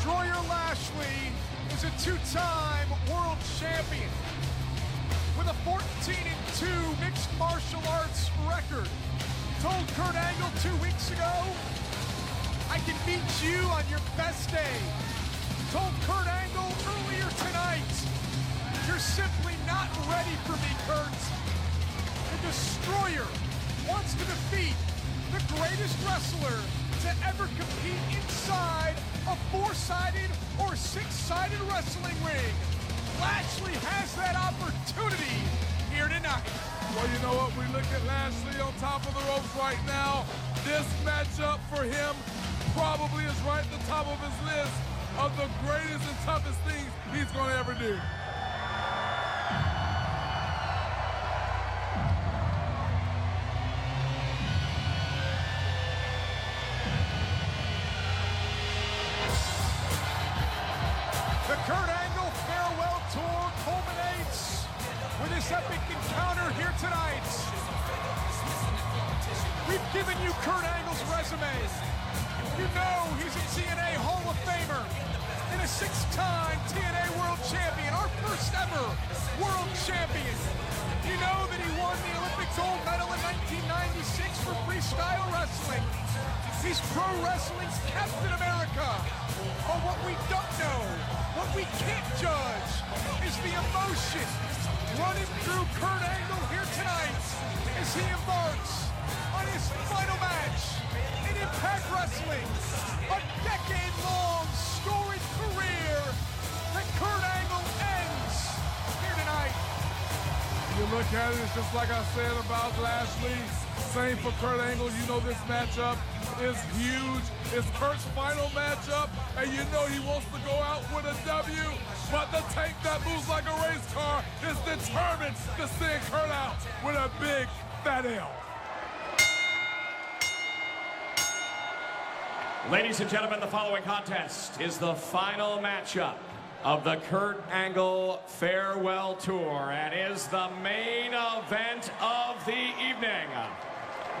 Destroyer Lashley is a two-time world champion with a 14-2 mixed martial arts record. Told Kurt Angle 2 weeks ago, I can beat you on your best day. Told Kurt Angle earlier tonight, you're simply not ready for me, Kurt. The Destroyer wants to defeat the greatest wrestler to ever compete inside a four-sided or six-sided wrestling ring. Lashley has that opportunity here tonight. Well, you know what? We look at Lashley on top of the ropes right now. This matchup for him probably is right at the top of his list of the greatest and toughest things he's going to ever do. The Kurt Angle farewell tour culminates with this epic encounter here tonight. We've given you Kurt Angle's resume. You know he's a TNA Hall of Famer and a six-time TNA World Champion, our first ever World Champion. You know that he won the Olympic gold medal in 1996 for freestyle wrestling. He's pro wrestling's Captain America. But what we don't know, what we can't judge, is the emotion running through Kurt Angle here tonight as he embarks on his final match in Impact Wrestling, a decade-long storied career that Kurt Angle ends here tonight. You look at it, it's just like I said about Lashley. Same for Kurt Angle. You know this matchup is huge. It's Kurt's final matchup, and you know he wants to go out with a W, but the tank that moves like a race car is determined to send Kurt out with a big fat L. Ladies and gentlemen, the following contest is the final matchup of the Kurt Angle Farewell Tour and is the main event of the evening.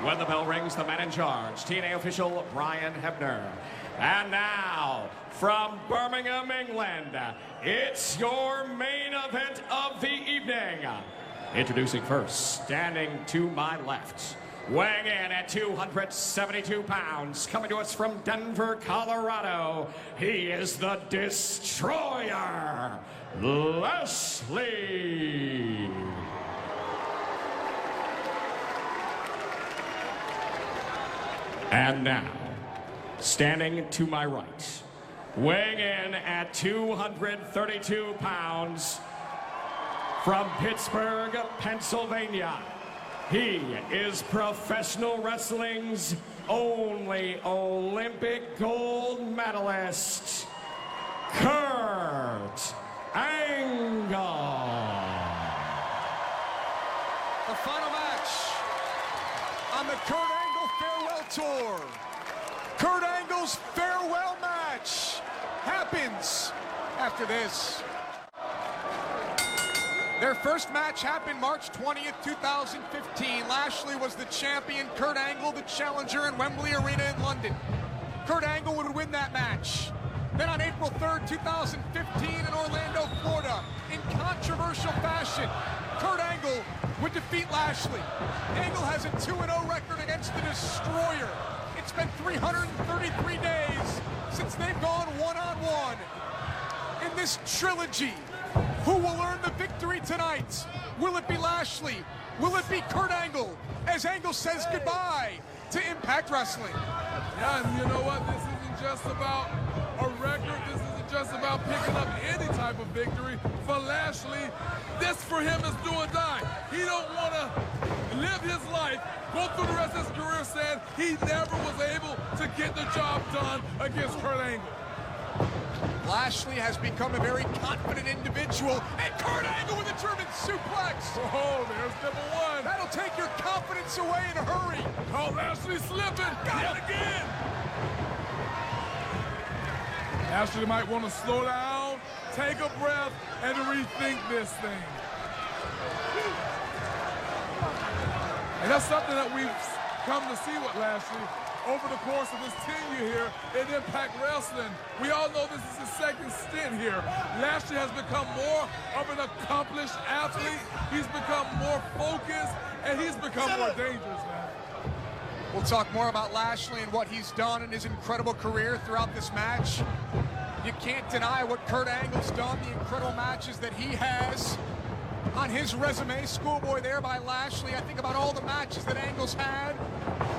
When the bell rings, the man in charge, TNA official Brian Hebner. And now, from Birmingham, England, it's your main event of the evening. Introducing first, standing to my left, weighing in at 272 pounds, coming to us from Denver, Colorado, he is the Destroyer, Lashli. And now, standing to my right, weighing in at 232 pounds, from Pittsburgh, Pennsylvania, he is professional wrestling's only Olympic gold medalist, Kurt Angle. The final match on the Kurt Angle Farewell Tour. Kurt Angle's farewell match happens after this. Their first match happened March 20th, 2015. Lashley was the champion, Kurt Angle the challenger in Wembley Arena in London. Kurt Angle would win that match. Then on April 3rd, 2015 in Orlando, Florida, in controversial fashion, Kurt Angle would defeat Lashley. Angle has a 2-0 record against the Destroyer. It's been 333 days since they've gone one-on-one. In this trilogy, who will earn the victory tonight? Will it be Lashley? Will it be Kurt Angle? As Angle says goodbye to Impact Wrestling. Yeah, and you know what? This isn't just about a record. This isn't just about picking up any type of victory. For Lashley, this for him is do or die. He don't want to live his life, go through the rest of his career saying he never was able to get the job done against Kurt Angle. Lashley has become a very confident individual, and Kurt Angle with a German suplex. Oh, there's number one. That'll take your confidence away in a hurry. Oh, Lashley slipping yet again. Lashley might want to slow down, take a breath, and rethink this thing. And that's something that we've come to see with Lashley. over the course of his tenure here in Impact Wrestling. We all know this is his second stint here. Lashley has become more of an accomplished athlete. He's become more focused, and he's become more dangerous, man. We'll talk more about Lashley and what he's done in his incredible career throughout this match. You can't deny what Kurt Angle's done, the incredible matches that he has on his resume. Schoolboy there by Lashley. I think about all the matches that Angle's had.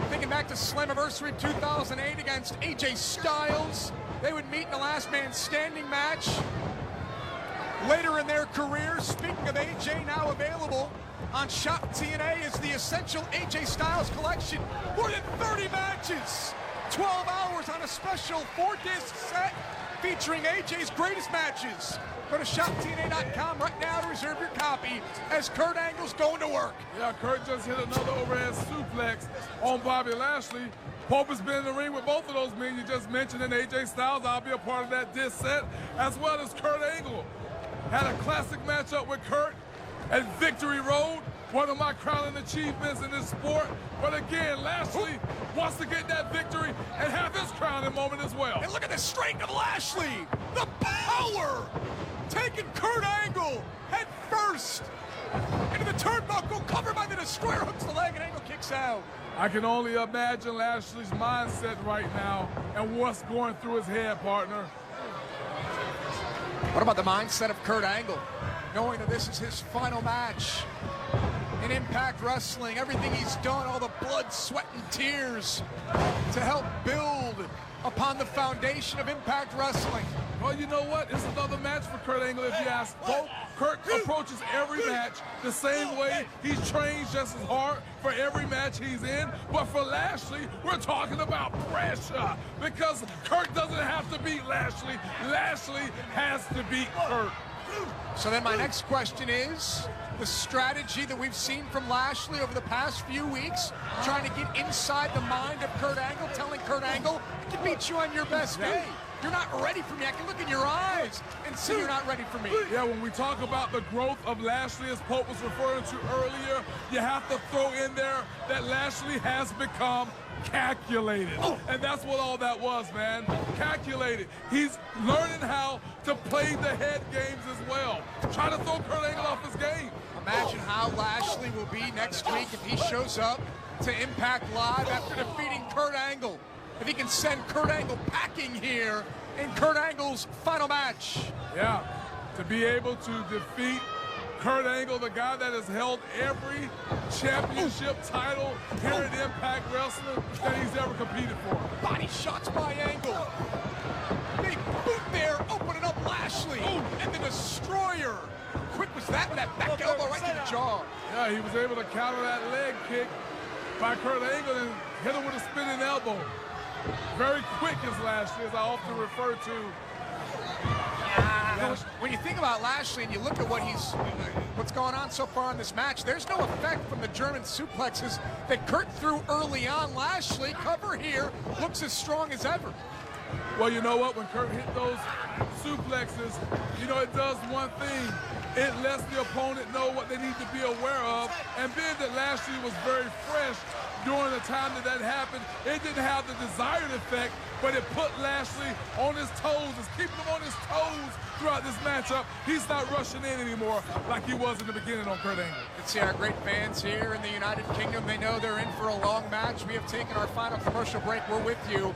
Thinking back to Slammiversary 2008 against AJ Styles. They would meet in the last man standing match. Later in their career, speaking of AJ, now available on Shop TNA is the Essential AJ Styles Collection. More than 30 matches, 12 hours on a special 4-disc set featuring AJ's greatest matches. Go to ShopTNA.com right now to reserve your copy as Kurt Angle's going to work. Yeah, Kurt just hit another overhead suplex on Bobby Lashley. Pope has been in the ring with both of those men you just mentioned, and AJ Styles. I'll be a part of that disc set, as well as Kurt Angle. Had a classic matchup with Kurt at Victory Road, one of my crowning achievements in this sport. But again, Lashley wants to get that victory and have his crowning moment as well. And look at the strength of Lashley, the power, taking Kurt Angle head first into the turnbuckle, covered by the Destroyer, hooks the leg, and Angle kicks out. I can only imagine Lashley's mindset right now and what's going through his head, partner. What about the mindset of Kurt Angle, knowing that this is his final match in Impact Wrestling, everything he's done, all the blood, sweat, and tears to help build upon the foundation of Impact Wrestling? Well, you know what? It's another match for Kurt Angle if you ask. Kurt approaches every match the same way. He trains just as hard for every match he's in. But for Lashley, we're talking about pressure, because Kurt doesn't have to beat Lashley. Lashley has to beat Kurt. So then my next question is, the strategy that we've seen from Lashley over the past few weeks, trying to get inside the mind of Kurt Angle, telling Kurt Angle, I can beat you on your best day. You're not ready for me. I can look in your eyes and see you're not ready for me. Yeah, when we talk about the growth of Lashley, as Pope was referring to earlier, you have to throw in there that Lashley has become calculated. And that's what all that was, man. Calculated. He's learning how to play the head games as well. Trying to throw Kurt Angle off his game. Imagine how Lashley will be next week if he shows up to Impact Live after defeating Kurt Angle. If he can send Kurt Angle packing here in Kurt Angle's final match. Yeah, to be able to defeat Kurt Angle, the guy that has held every championship title here at Impact Wrestling that he's ever competed for. Body shots by Angle. Big boot there, opening up Lashley. And the Destroyer. How quick was that with that back elbow right to the jaw? Yeah, he was able to counter that leg kick by Kurt Angle and hit him with a spinning elbow. Very quick as Lashley, as I often refer to. When you think about Lashley and you look at what's going on so far in this match, there's no effect from the German suplexes that Kurt threw early on. Lashley, cover here, looks as strong as ever. Well, you know what? When Kurt hit those suplexes, you know, it does one thing. It lets the opponent know what they need to be aware of. And being that Lashley was very fresh during the time that happened, it didn't have the desired effect, but it put Lashley on his toes. It's keeping him on his toes throughout this matchup. He's not rushing in anymore like he was in the beginning on Kurt Angle. You can see our great fans here in the United Kingdom. They know they're in for a long match. We have taken our final commercial break. We're with you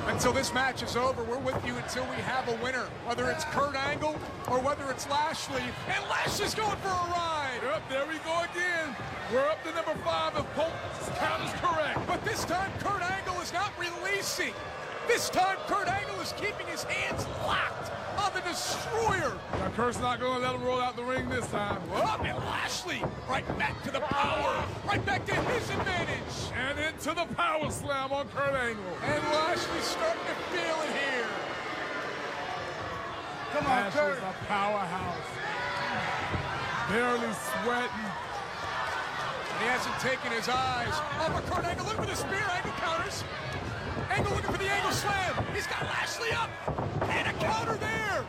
until this match is over. We're with you until we have a winner, whether it's Kurt Angle or whether it's Lashley. And Lashley's going for a ride. Yep, there we go again. We're up to number 5 if Pope's count is correct. But this time, Kurt Angle is not releasing. This time, Kurt Angle is keeping his hands locked on the Destroyer. Now, Kurt's not going to let him roll out the ring this time. Up and Lashley right back to the power, right back to his advantage. And into the power slam on Kurt Angle. And Lashley's starting to feel it here. Come on, Kurt. Lashley's a powerhouse. Barely sweating. He hasn't taken his eyes off of Kurt Angle. Look for the spear. Angle counters. Angle looking for the angle slam. He's got Lashley up. And a counter there.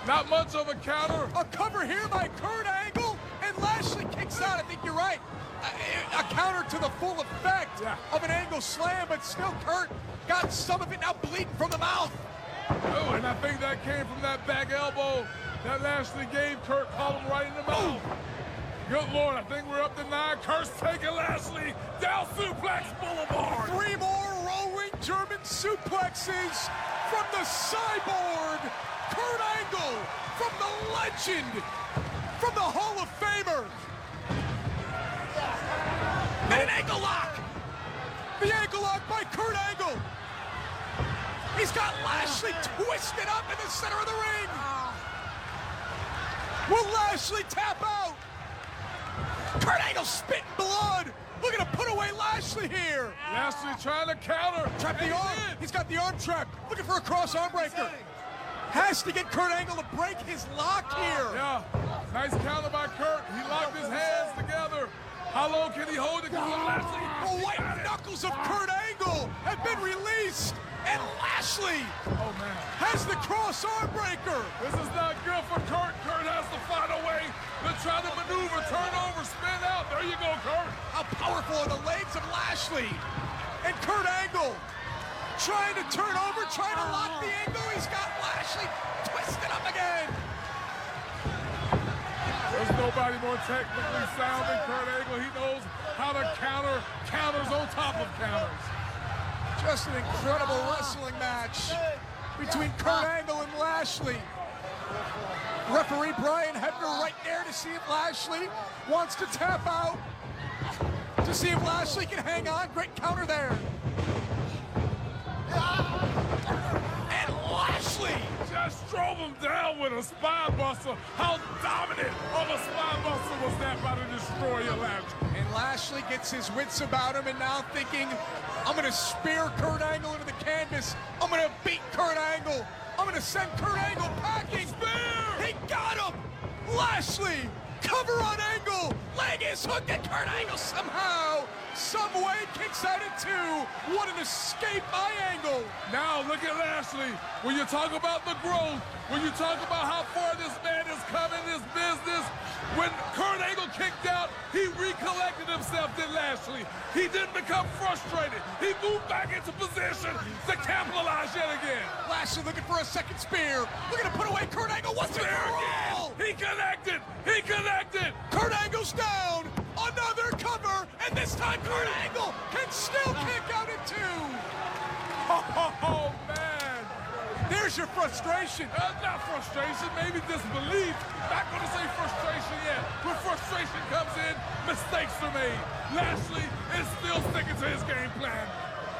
Not much of a counter. A cover here by Kurt Angle. And Lashley kicks out. I think you're right. a counter to the full effect of an Angle slam, but still Kurt got some of it now bleeding from the mouth. Oh, and I think that came from that back elbow that Lashley gave Kurt, caught him right in the mouth. Good Lord, I think we're up to 9. Kurt's taking Lashley down Suplex Boulevard. 3 more rolling German suplexes from the cyborg, Kurt Angle, from the legend, from the Hall of Famer. And an ankle lock. The ankle lock by Kurt Angle. He's got Lashley twisted up in the center of the ring. Will Lashley tap out? Kurt Angle spitting blood. Looking to put away Lashley here. Lashley trying to counter. Trap the arm. He's got the arm trap. Looking for a cross arm breaker. Has to get Kurt Angle to break his lock here. Yeah, nice counter by Kurt. He locked his hands together. How long can he hold it? The white knuckles of Kurt Angle have been released. And Lashley has the cross arm breaker. This is not good for Kurt. Kurt has to find a way to try to maneuver, turn over, spin out. There you go, Kurt. How powerful are the legs of Lashley? And Kurt Angle trying to turn over, trying to lock the angle. He's got Lashley twisted up again. There's nobody more technically sound than Kurt Angle. He knows how to counter counters on top of counters. Just an incredible wrestling match between Kurt Angle and Lashley. Referee Brian Hebner right there to see if Lashley wants to tap out, to see if Lashley can hang on. Great counter there. And Lashley just drove him down with a spine buster. How dominant of a spine buster was that by the Destroyer Lashley? And Lashley gets his wits about him and now thinking, I'm going to spear Kurt Angle into the canvas. I'm going to beat Kurt Angle. I'm going to send Kurt Angle packing. Spear! He got him! Lashley, cover on Angle. Leg is hooked at Kurt Angle somehow. Some way kicks out at 2. What an escape by Angle. Now look at Lashley. When you talk about the growth, when you talk about how far this man is coming in this business, when Kurt Angle kicked out, he recollected himself, did Lashley. He didn't become frustrated. He moved back into position to capitalize yet again. Lashley looking for a second spear. Looking to put away Kurt Angle. What's it roll? He connected. He connected. Kurt Angle's down. Another cover. And this time Kurt Angle can still kick out at 2. Oh, man. There's your frustration. Not frustration, maybe disbelief. Not going to say frustration yet. When frustration comes in, mistakes are made. Lashley is still sticking to his game plan.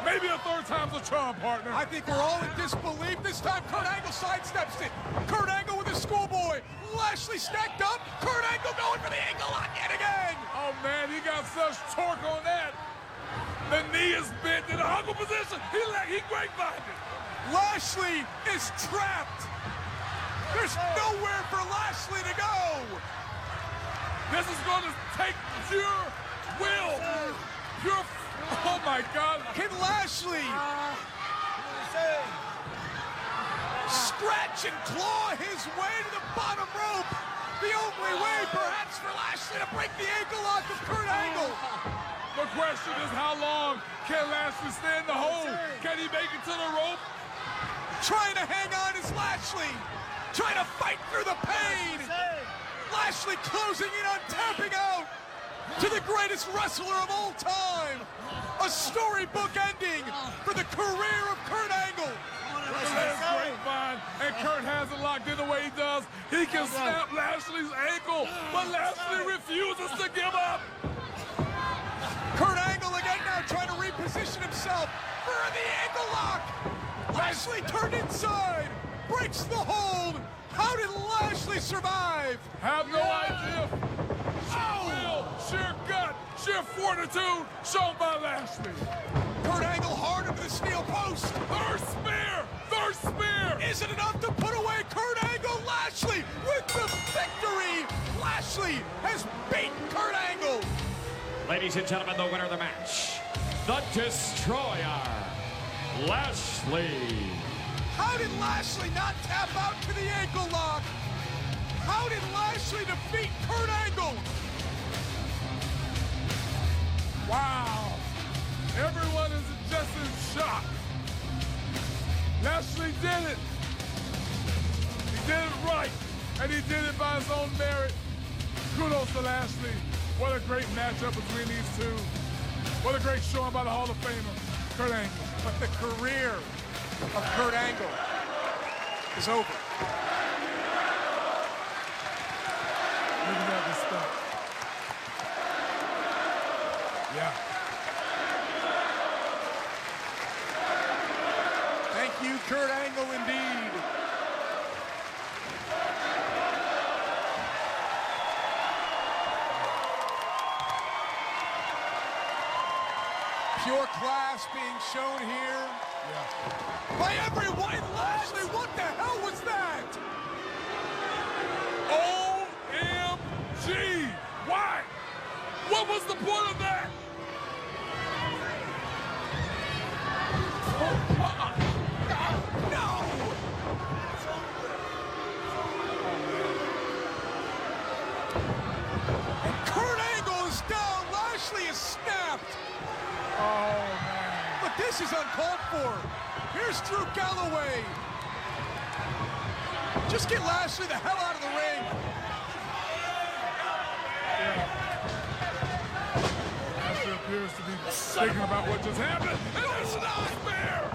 Maybe a third time's a charm, partner. I think we're all in disbelief. This time Kurt Angle sidesteps it. Kurt Angle with a schoolboy. Lashley stacked up. Kurt Angle going for the ankle lock yet again. Oh, man, he got such torque on that. The knee is bent in a huggle position. He grapevine it. Lashley is trapped. There's nowhere for Lashley to go. This is going to take pure will. Pure, oh my God. Can Lashley scratch and claw his way to the bottom rope? The only way, perhaps, for Lashley to break the ankle lock of Kurt Angle. The question is, how long can Lashley stay in the hole? Can he make it to the rope? Trying to hang on is Lashley. Trying to fight through the pain. Lashley closing in on tapping out to the greatest wrestler of all time. A storybook ending for the career of Kurt Angle. Grapevine, and Kurt has it locked in the way he does. He can snap Lashley's ankle, but Lashley refuses to give up. Kurt Angle again now trying to reposition himself for the ankle lock. Lashley turned inside, breaks the hold. How did Lashley survive? Have no idea. Sheer will, sheer gut, sheer fortitude shown by Lashley. Kurt Angle hard into the steel post. Third spear, third spear. Is it enough to put away Kurt Angle? Lashley with the victory. Lashley has beaten Kurt Angle. Ladies and gentlemen, the winner of the match, the Destroyer, Lashley. How did Lashley not tap out to the ankle lock? How did Lashley defeat Kurt Angle? Lashli did it. He did it right, and he did it by his own merit. Kudos to Lashli. What a great matchup between these two. What a great showing by the Hall of Famer, Kurt Angle. But the career of Kurt Angle is over. Look at that respect. Yeah. Thank you, Kurt Angle, indeed. Pure class being shown here by everyone. Lashli, what the hell was that? OMG! Why? What was the point of that? No! And Kurt Angle is down. Lashli is snapped. Oh, man. But this is uncalled for. Here's Drew Galloway. Just get Lashli the hell out of the ring. Lashli appears to be thinking about what just happened, and it's not fair.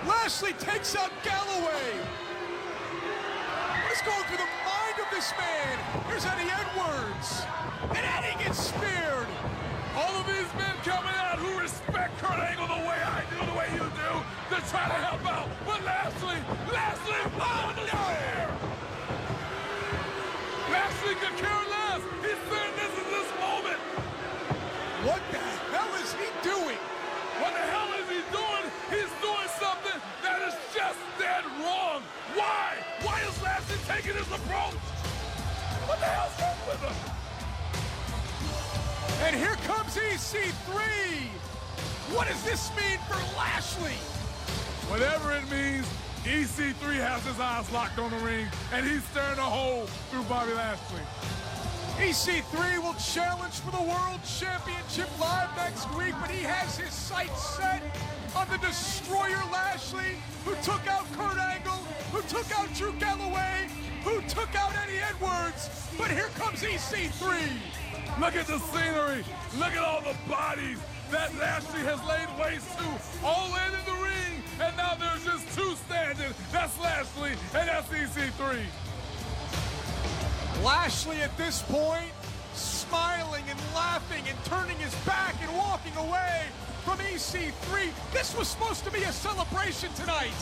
Lashli takes out Galloway. What is going through the mind of this man? Here's Eddie Edwards. And Eddie gets speared. All of these men coming out who respect Kurt Angle the way I do, the way you do, they're trying to help out. But Lashli, oh no! Lashli could care less. He's saying this is his moment. What the hell is he doing? What the hell is he doing? He's doing something that is just dead wrong. Why? Why is Lashli taking this approach? What the hell's wrong with him? And here comes EC3. What does this mean for Lashli? Whatever it means, EC3 has his eyes locked on the ring, and he's staring a hole through Bobby Lashli. EC3 will challenge for the World Championship live next week, but he has his sights set on the Destroyer Lashli, who took out Kurt Angle, who took out Drew Galloway, who took out Eddie Edwards. But here comes EC3. Look at the scenery. Look at all the bodies that Lashli has laid waste to, all in the ring, and now there's just two standing. That's Lashli, and that's EC3. Lashli at this point, smiling and laughing and turning his back and walking away from EC3. This was supposed to be a celebration tonight.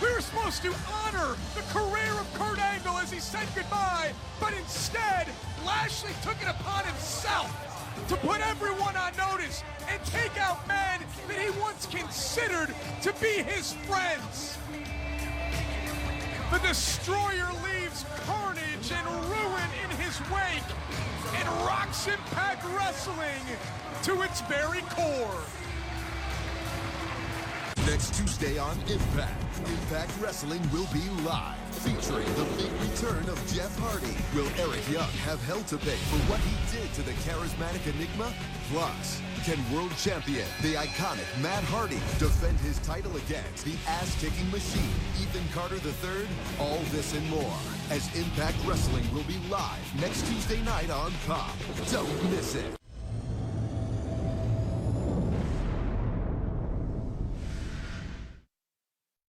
We were supposed to honor the career of Kurt Angle as he said goodbye, but instead, Lashli took it upon himself to put everyone on notice and take out men that he once considered to be his friends. The Destroyer leaves carnage and ruin in his wake and rocks Impact Wrestling to its very core. Next Tuesday on Impact Wrestling will be live, featuring the big return of Jeff Hardy. Will Eric Young have hell to pay for what he did to the charismatic Enigma? Plus, can world champion, the iconic Matt Hardy, defend his title against the ass-kicking machine, Ethan Carter III? All this and more, as Impact Wrestling will be live next Tuesday night on Pop. Don't miss it.